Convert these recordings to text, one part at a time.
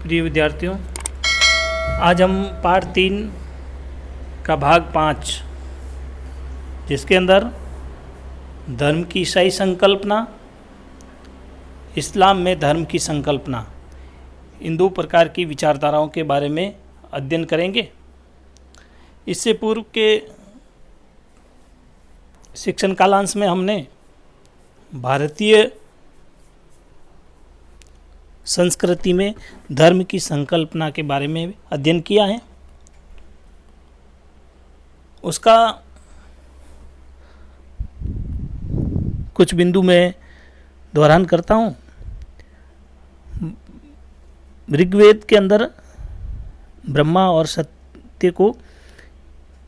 प्रिय विद्यार्थियों, आज हम पाठ 3 का भाग 5, जिसके अंदर धर्म की सही संकल्पना, इस्लाम में धर्म की संकल्पना, इन दो प्रकार की विचारधाराओं के बारे में अध्ययन करेंगे। इससे पूर्व के शिक्षण कालांश में हमने भारतीय संस्कृति में धर्म की संकल्पना के बारे में अध्ययन किया है। उसका कुछ बिंदु में दोहरान करता हूँ। ऋग्वेद के अंदर ब्रह्मा और सत्य को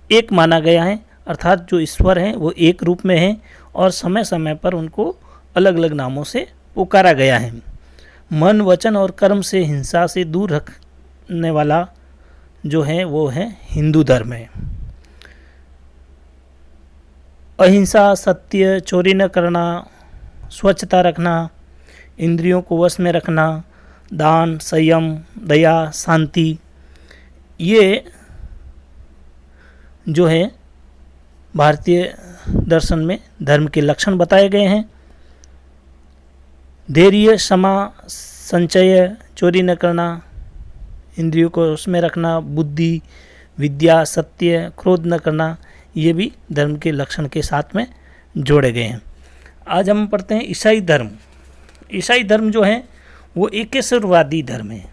एक माना गया है, अर्थात जो ईश्वर हैं वो एक रूप में हैं और समय समय पर उनको अलग अलग नामों से पुकारा गया है। मन, वचन और कर्म से हिंसा से दूर रखने वाला जो है वो है हिंदू धर्म है। अहिंसा, सत्य, चोरी न करना, स्वच्छता रखना, इंद्रियों को वश में रखना, दान, संयम, दया, शांति, ये जो है भारतीय दर्शन में धर्म के लक्षण बताए गए हैं। धैर्य, क्षमा, संचय, चोरी न करना, इंद्रियों को उसमें रखना, बुद्धि, विद्या, सत्य, क्रोध न करना, ये भी धर्म के लक्षण के साथ में जोड़े गए हैं। आज हम पढ़ते हैं ईसाई धर्म। ईसाई धर्म जो है वो एकेश्वरवादी धर्म है।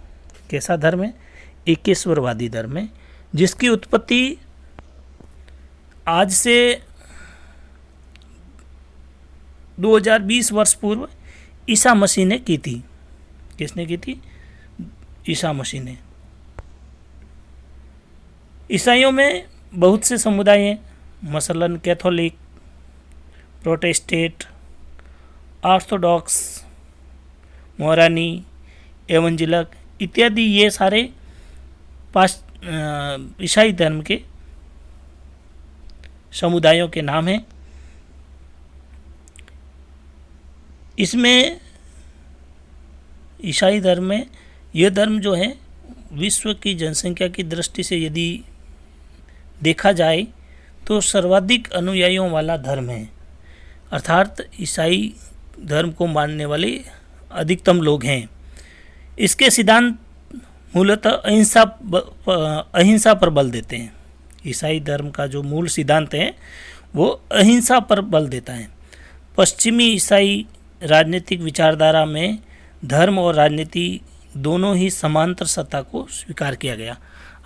कैसा धर्म है? एकेश्वरवादी धर्म है, जिसकी उत्पत्ति आज से 2020 वर्ष पूर्व ईसा मसीह ने की थी। किसने की थी? ईसा मसीह ने। ईसाइयों में बहुत से समुदाय हैं, मसलन कैथोलिक, प्रोटेस्टेंट, ऑर्थोडॉक्स, मोरानी, एवंजेलिक इत्यादि, ये सारे ईसाई धर्म के समुदायों के नाम हैं। इसमें ईसाई धर्म में यह धर्म जो है विश्व की जनसंख्या की दृष्टि से यदि देखा जाए तो सर्वाधिक अनुयायियों वाला धर्म है, अर्थात ईसाई धर्म को मानने वाले अधिकतम लोग हैं। इसके सिद्धांत मूलतः अहिंसा पर बल देते हैं। ईसाई धर्म का जो मूल सिद्धांत है वो अहिंसा पर बल देता है। पश्चिमी ईसाई राजनीतिक विचारधारा में धर्म और राजनीति दोनों ही समांतर सत्ता को स्वीकार किया गया,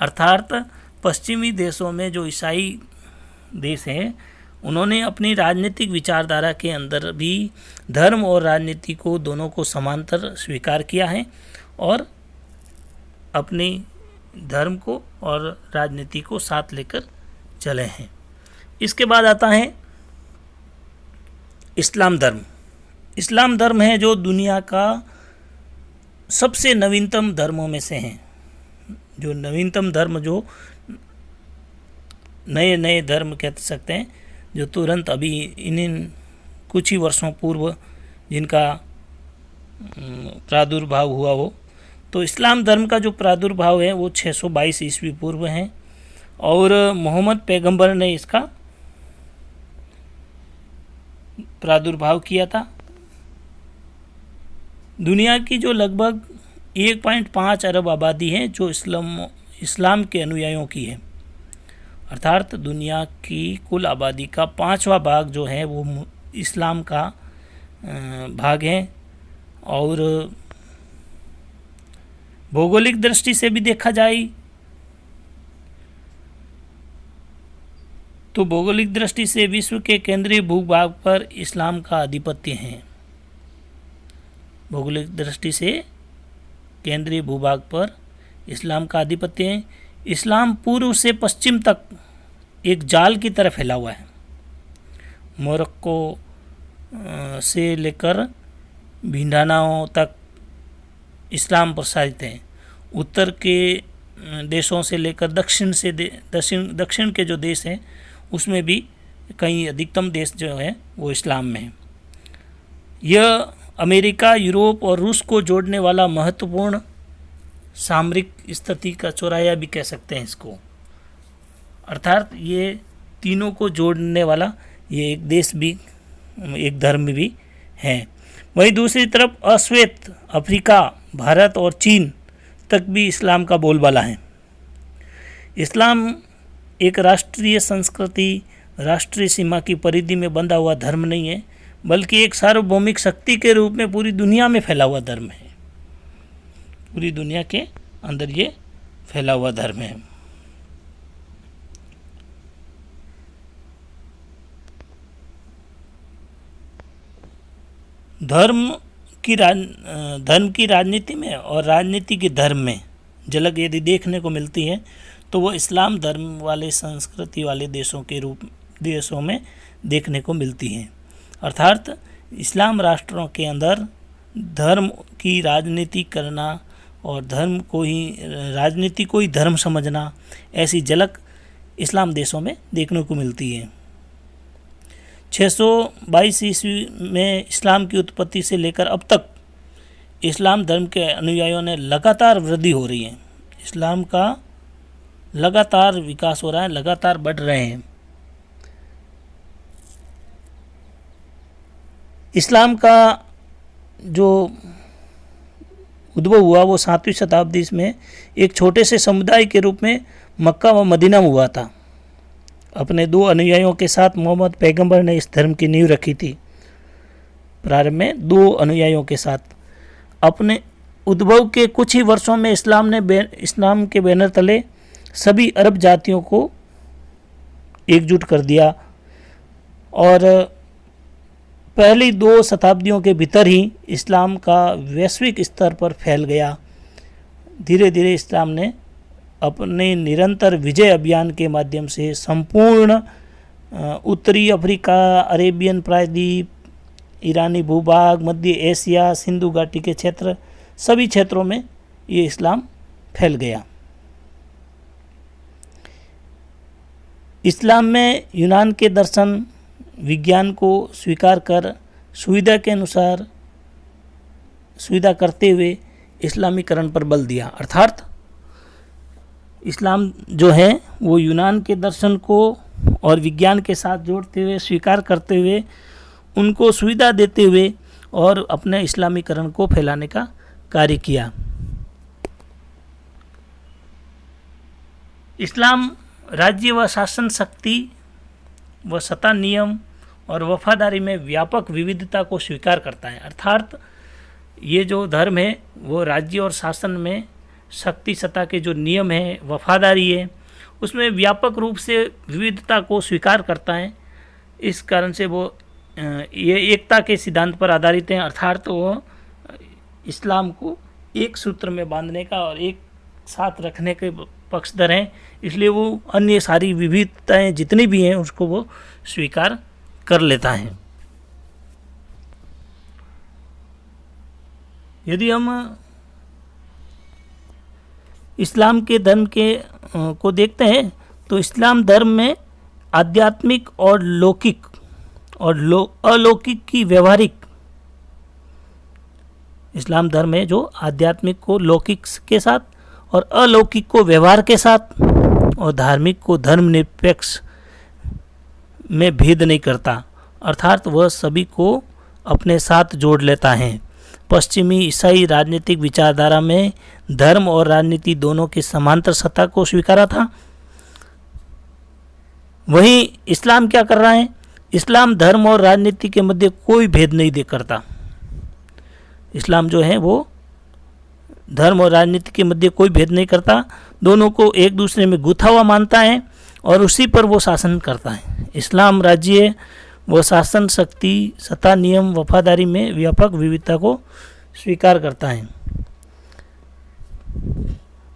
अर्थात पश्चिमी देशों में जो ईसाई देश हैं उन्होंने अपनी राजनीतिक विचारधारा के अंदर भी धर्म और राजनीति को दोनों को समांतर स्वीकार किया है और अपनी धर्म को और राजनीति को साथ लेकर चले हैं। इसके बाद आता है इस्लाम धर्म। इस्लाम धर्म है जो दुनिया का सबसे नवीनतम धर्मों में से है। जो नवीनतम धर्म, जो नए नए धर्म कह सकते हैं, जो तुरंत अभी इन कुछ ही वर्षों पूर्व जिनका प्रादुर्भाव हुआ हो, तो इस्लाम धर्म का जो प्रादुर्भाव है वो 622 ईस्वी पूर्व है और मोहम्मद पैगंबर ने इसका प्रादुर्भाव किया था। दुनिया की जो लगभग 1.5 अरब आबादी है जो इस्लाम के अनुयायियों की है, अर्थात दुनिया की कुल आबादी का 5वां भाग जो है वो इस्लाम का भाग है। और भौगोलिक दृष्टि से भी देखा जाए तो भौगोलिक दृष्टि से विश्व के केंद्रीय भूभाग पर इस्लाम का आधिपत्य है। भौगोलिक दृष्टि से केंद्रीय भूभाग पर इस्लाम का आधिपत्य है। इस्लाम पूर्व से पश्चिम तक एक जाल की तरह फैला हुआ है। मोरक्को से लेकर भिंडानाओं तक इस्लाम प्रसारित है। उत्तर के देशों से लेकर दक्षिण के जो देश हैं उसमें भी कई अधिकतम देश जो है वो इस्लाम में है। यह अमेरिका, यूरोप और रूस को जोड़ने वाला महत्वपूर्ण सामरिक स्थिति का चौराया भी कह सकते हैं इसको। अर्थात ये तीनों को जोड़ने वाला ये एक देश भी, एक धर्म भी है। वहीं दूसरी तरफ अश्वेत अफ्रीका, भारत और चीन तक भी इस्लाम का बोलबाला है। इस्लाम एक राष्ट्रीय संस्कृति, राष्ट्रीय सीमा की परिधि में बंधा हुआ धर्म नहीं है, बल्कि एक सार्वभौमिक शक्ति के रूप में पूरी दुनिया में फैला हुआ धर्म है। पूरी दुनिया के अंदर ये फैला हुआ धर्म है। धर्म की राजनीति में और राजनीति के धर्म में झलक यदि देखने को मिलती है तो वो इस्लाम धर्म वाले संस्कृति वाले देशों में देखने को मिलती है। अर्थात इस्लाम राष्ट्रों के अंदर धर्म की राजनीति करना और राजनीति को ही धर्म समझना, ऐसी झलक इस्लाम देशों में देखने को मिलती है। 622 ईस्वी में इस्लाम की उत्पत्ति से लेकर अब तक इस्लाम धर्म के अनुयायियों ने लगातार वृद्धि हो रही है। इस्लाम का लगातार विकास हो रहा है, लगातार बढ़ रहे हैं। इस्लाम का जो उद्भव हुआ वो 7वीं शताब्दी में एक छोटे से समुदाय के रूप में मक्का व मदीना में हुआ था। अपने 2 अनुयायियों के साथ मोहम्मद पैगंबर ने इस धर्म की नींव रखी थी। प्रारंभ में 2 अनुयायियों के साथ अपने उद्भव के कुछ ही वर्षों में इस्लाम के बैनर तले सभी अरब जातियों को एकजुट कर दिया और पहली 2 शताब्दियों के भीतर ही इस्लाम का वैश्विक स्तर पर फैल गया। धीरे धीरे इस्लाम ने अपने निरंतर विजय अभियान के माध्यम से संपूर्ण उत्तरी अफ्रीका, अरेबियन प्रायद्वीप, ईरानी भूभाग, मध्य एशिया, सिंधु घाटी के क्षेत्र, सभी क्षेत्रों में ये इस्लाम फैल गया। इस्लाम में यूनान के दर्शन विज्ञान को स्वीकार कर सुविधा के अनुसार सुविधा करते हुए इस्लामीकरण पर बल दिया। अर्थात इस्लाम जो है वो यूनान के दर्शन को और विज्ञान के साथ जोड़ते हुए, स्वीकार करते हुए, उनको सुविधा देते हुए और अपने इस्लामीकरण को फैलाने का कार्य किया। इस्लाम राज्य व शासन शक्ति व सत्ता, नियम और वफादारी में व्यापक विविधता को स्वीकार करता है। अर्थात ये जो धर्म है वो राज्य और शासन में शक्ति, सत्ता के जो नियम है, वफादारी है, उसमें व्यापक रूप से विविधता को स्वीकार करता है। इस कारण से वो ये एकता के सिद्धांत पर आधारित हैं। अर्थात वो इस्लाम को एक सूत्र में बांधने का और एक साथ रखने के पक्षधर हैं, इसलिए वो अन्य सारी विविधताएं जितनी भी हैं उसको वो स्वीकार कर लेता है। यदि हम इस्लाम के धर्म को देखते हैं तो इस्लाम धर्म में आध्यात्मिक और लौकिक और अलौकिक की व्यवहारिक, इस्लाम धर्म है जो आध्यात्मिक को लौकिक के साथ और अलौकिक को व्यवहार के साथ और धार्मिक को धर्मनिरपेक्ष में भेद नहीं करता। अर्थात वह सभी को अपने साथ जोड़ लेता है। पश्चिमी ईसाई राजनीतिक विचारधारा में धर्म और राजनीति दोनों की समांतर सत्ता को स्वीकारा था। वहीं इस्लाम क्या कर रहा है? इस्लाम धर्म और राजनीति के मध्य कोई भेद नहीं करता। इस्लाम जो है वो धर्म और राजनीति के मध्य कोई भेद नहीं करता, दोनों को एक दूसरे में गुथा हुआ मानता है और उसी पर वो शासन करता है। इस्लाम राज्य व शासन शक्ति, सत्ता, नियम, वफादारी में व्यापक विविधता को स्वीकार करता है।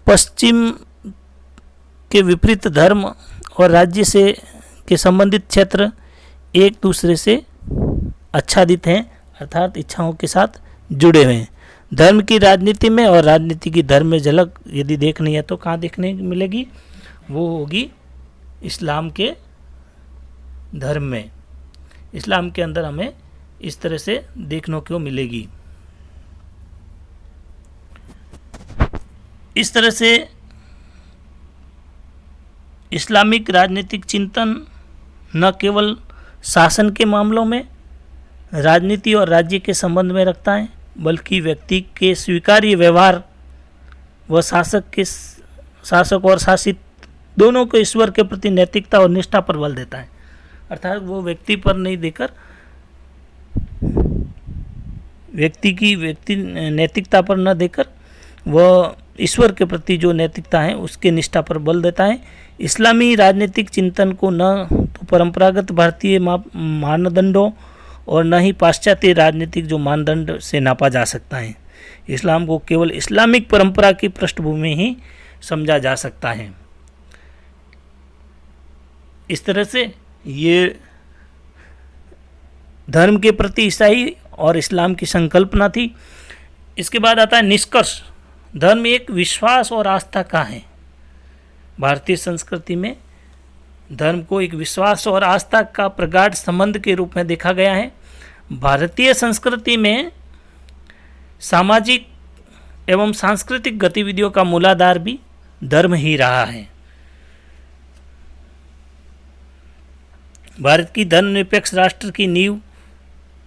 पश्चिम के विपरीत धर्म और राज्य से के संबंधित क्षेत्र एक दूसरे से आच्छादित हैं, अर्थात इच्छाओं के साथ जुड़े हुए हैं। धर्म की राजनीति में और राजनीति की धर्म में झलक यदि देखनी है तो कहाँ देखने मिलेगी? वो होगी इस्लाम के धर्म में। इस्लाम के अंदर हमें इस तरह से देखने को मिलेगी। इस तरह से इस्लामिक राजनीतिक चिंतन न केवल शासन के मामलों में, राजनीति और राज्य के संबंध में रखता है, बल्कि व्यक्ति के स्वीकार्य व्यवहार व शासक और शासित दोनों को ईश्वर के प्रति नैतिकता और निष्ठा पर बल देता है। अर्थात वो व्यक्ति पर नहीं देकर व्यक्ति नैतिकता पर न देकर वह ईश्वर के प्रति जो नैतिकता है उसके निष्ठा पर बल देता है। इस्लामी राजनीतिक चिंतन को न तो परंपरागत भारतीय मानदंडों और न ही पाश्चात्य राजनीतिक जो मानदंड से नापा जा सकता है। इस्लाम को केवल इस्लामिक परंपरा की पृष्ठभूमि ही समझा जा सकता है। इस तरह से ये धर्म के प्रति ईसाई और इस्लाम की संकल्पना थी। इसके बाद आता है निष्कर्ष। धर्म एक विश्वास और आस्था का है। भारतीय संस्कृति में धर्म को एक विश्वास और आस्था का प्रगाढ़ संबंध के रूप में देखा गया है। भारतीय संस्कृति में सामाजिक एवं सांस्कृतिक गतिविधियों का मूलाधार भी धर्म ही रहा है। भारत की धर्मनिरपेक्ष राष्ट्र की नींव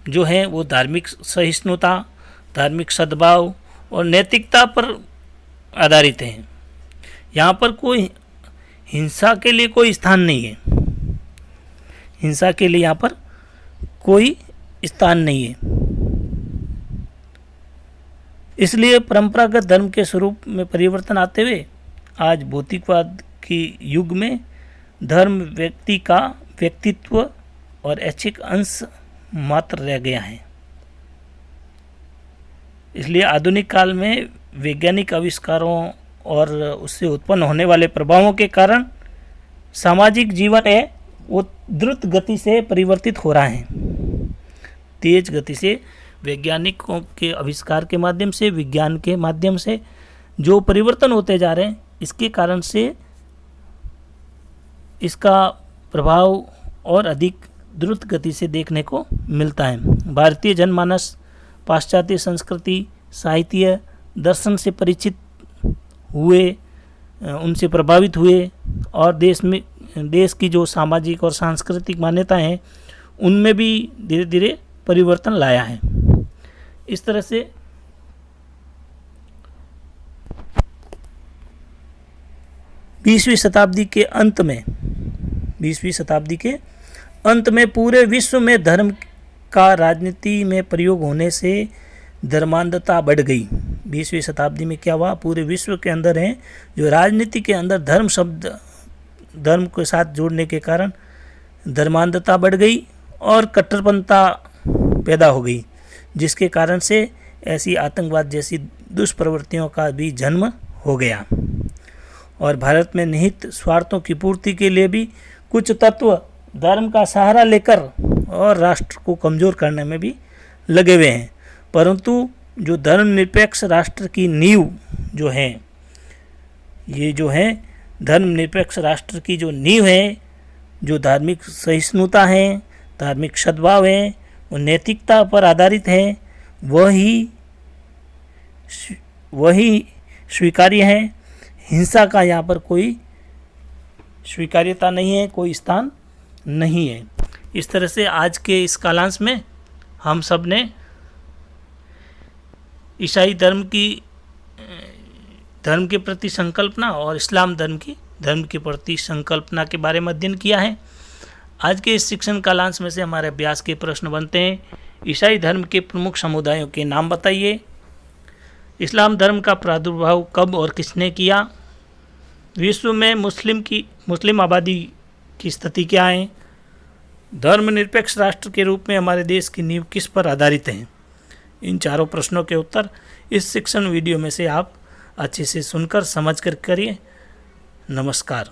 जो है वो धार्मिक सहिष्णुता, धार्मिक सद्भाव और नैतिकता पर आधारित है। यहाँ पर कोई हिंसा के लिए कोई स्थान नहीं है। हिंसा के लिए यहाँ पर कोई स्थान नहीं है। इसलिए परंपरागत धर्म के स्वरूप में परिवर्तन आते हुए आज भौतिकवाद के युग में धर्म व्यक्ति का व्यक्तित्व और ऐच्छिक अंश मात्र रह गया है। इसलिए आधुनिक काल में वैज्ञानिक आविष्कारों और उससे उत्पन्न होने वाले प्रभावों के कारण सामाजिक जीवन है वो द्रुत गति से परिवर्तित हो रहा है। तेज गति से वैज्ञानिकों के आविष्कार के माध्यम से, विज्ञान के माध्यम से जो परिवर्तन होते जा रहे हैं, इसके कारण से इसका प्रभाव और अधिक द्रुत गति से देखने को मिलता है। भारतीय जनमानस पाश्चात्य संस्कृति, साहित्य, दर्शन से परिचित हुए, उनसे प्रभावित हुए और देश की जो सामाजिक और सांस्कृतिक मान्यताएं हैं उनमें भी धीरे धीरे परिवर्तन लाया है। इस तरह से 20वीं शताब्दी के अंत में पूरे विश्व में धर्म का राजनीति में प्रयोग होने से धर्मांधता बढ़ गई। 20वीं शताब्दी में क्या हुआ, पूरे विश्व के अंदर है जो राजनीति के अंदर धर्म शब्द धर्म के साथ जोड़ने के कारण धर्मांधता बढ़ गई और कट्टरपंथा पैदा हो गई, जिसके कारण से ऐसी आतंकवाद जैसी दुष्प्रवृत्तियों का भी जन्म हो गया। और भारत में निहित स्वार्थों की पूर्ति के लिए भी कुछ तत्व धर्म का सहारा लेकर और राष्ट्र को कमज़ोर करने में भी लगे हुए हैं। परंतु जो धर्मनिरपेक्ष राष्ट्र की नींव जो है, ये जो है धर्मनिरपेक्ष राष्ट्र की जो नींव है, जो धार्मिक सहिष्णुता है, धार्मिक सद्भाव है, वो नैतिकता पर आधारित है, वही स्वीकार्य है। हिंसा का यहाँ पर कोई स्वीकार्यता नहीं है, कोई स्थान नहीं है। इस तरह से आज के इस कालांश में हम सब ने ईसाई धर्म के प्रति संकल्पना और इस्लाम धर्म के प्रति संकल्पना के बारे में अध्ययन किया है। आज के इस शिक्षण कालांश में से हमारे अभ्यास के प्रश्न बनते हैं। ईसाई धर्म के प्रमुख समुदायों के नाम बताइए। इस्लाम धर्म का प्रादुर्भाव कब और किसने किया? विश्व में मुस्लिम आबादी की स्थिति क्या है? धर्मनिरपेक्ष राष्ट्र के रूप में हमारे देश की नींव किस पर आधारित है? इन चारों प्रश्नों के उत्तर इस शिक्षण वीडियो में से आप अच्छे से सुनकर समझ कर करिए। नमस्कार।